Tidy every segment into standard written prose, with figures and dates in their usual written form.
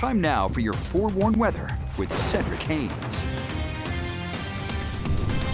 Time now for your forewarned weather with Cedric Haynes.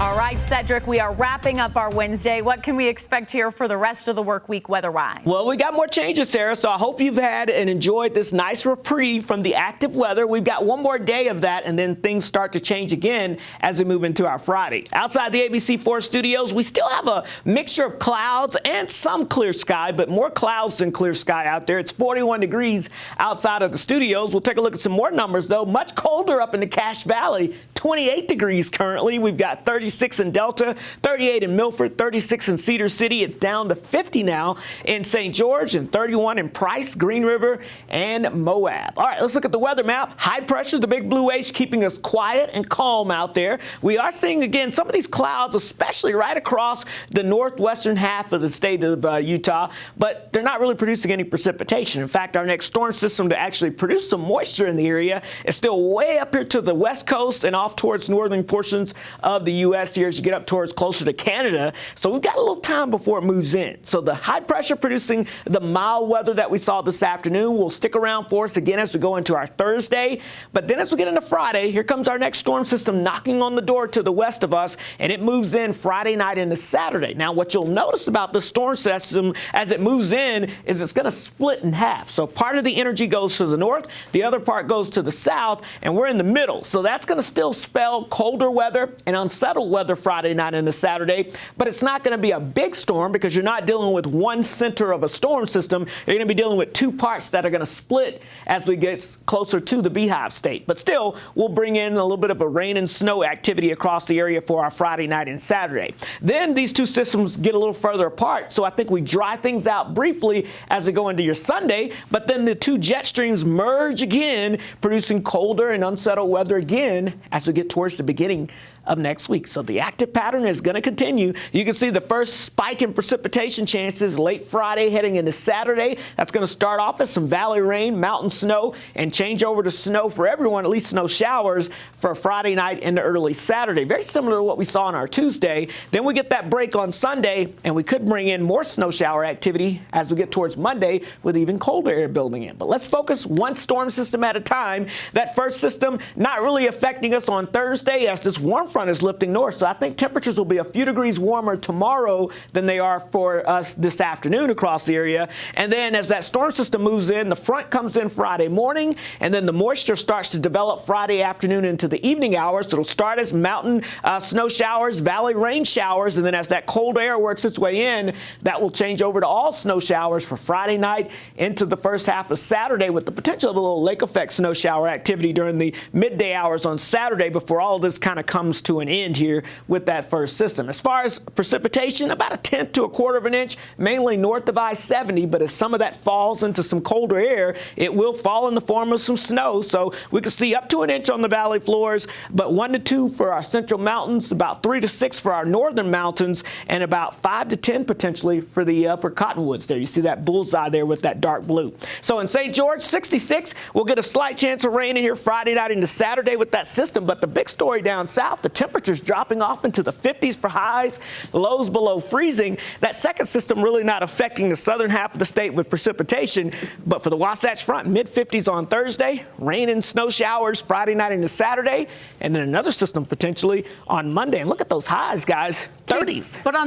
All right, Cedric, we are wrapping up our Wednesday. What can we expect here for the rest of the work week weather-wise? Well, we got more changes, Sarah, so I hope you've had and enjoyed this nice reprieve from the active weather. We've got one more day of that, and then things start to change again as we move into our Friday. Outside the ABC4 studios, we still have a mixture of clouds and some clear sky, but more clouds than clear sky out there. It's 41 degrees outside of the studios. We'll take a look at some more numbers, though. Much colder up in the Cache Valley, 28 degrees currently. We've got 36 in Delta, 38 in Milford, 36 in Cedar City. It's down to 50 now in St. George and 31 in Price, Green River, and Moab. All right, let's look at the weather map. High pressure, the big blue H, keeping us quiet and calm out there. We are seeing, again, some of these clouds, especially right across the northwestern half of the state of Utah, but they're not really producing any precipitation. In fact, our next storm system to actually produce some moisture in the area is still way up here to the west coast and off towards northern portions of the U.S. here as you get up towards closer to Canada. So we've got a little time before it moves in. So the high pressure producing the mild weather that we saw this afternoon will stick around for us again as we go into our Thursday. But then as we get into Friday, here comes our next storm system knocking on the door to the west of us, and it moves in Friday night into Saturday. Now, what you'll notice about the storm system as it moves in is it's going to split in half. So part of the energy goes to the north, the other part goes to the south, and we're in the middle. So that's going to still spell colder weather and unsettled weather Friday night into Saturday, but it's not going to be a big storm because you're not dealing with one center of a storm system. You're going to be dealing with two parts that are going to split as we get closer to the Beehive State. But still, we'll bring in a little bit of a rain and snow activity across the area for our Friday night and Saturday. Then these two systems get a little further apart, so I think we dry things out briefly as we go into your Sunday, but then the two jet streams merge again, producing colder and unsettled weather again as we get towards the beginning of next week. So the active pattern is going to continue. You can see the first spike in precipitation chances late Friday heading into Saturday. That's going to start off as some valley rain, mountain snow, and change over to snow for everyone, at least snow showers for Friday night into early Saturday. Very similar to what we saw on our Tuesday. Then we get that break on Sunday, and we could bring in more snow shower activity as we get towards Monday with even colder air building in. But let's focus one storm system at a time. That first system not really affecting us on Thursday as this warm front is lifting north. So I think temperatures will be a few degrees warmer tomorrow than they are for us this afternoon across the area. And then as that storm system moves in, the front comes in Friday morning, and then the moisture starts to develop Friday afternoon into the evening hours. So it'll start as mountain snow showers, valley rain showers, and then as that cold air works its way in, that will change over to all snow showers for Friday night into the first half of Saturday, with the potential of a little lake effect snow shower activity during the midday hours on Saturday before all of this kind of comes to an end here with that first system. As far as precipitation, about 1/10 to 1/4 of an inch, mainly north of I-70, but as some of that falls into some colder air, it will fall in the form of some snow. So we can see up to an inch on the valley floors, but 1 to 2 for our central mountains, about 3 to 6 for our northern mountains, and about 5 to 10 potentially for the upper cottonwoods there. You see that bullseye there with that dark blue. So in St. George, 66, we'll get a slight chance of rain in here Friday night into Saturday with that system, but the big story down south, the temperatures dropping off into the 50s for highs, lows below freezing. That second system really not affecting the southern half of the state with precipitation, but for the Wasatch Front, mid-50s on Thursday, rain and snow showers Friday night into Saturday, and then another system potentially on Monday. And look at those highs, guys, 30s. But on the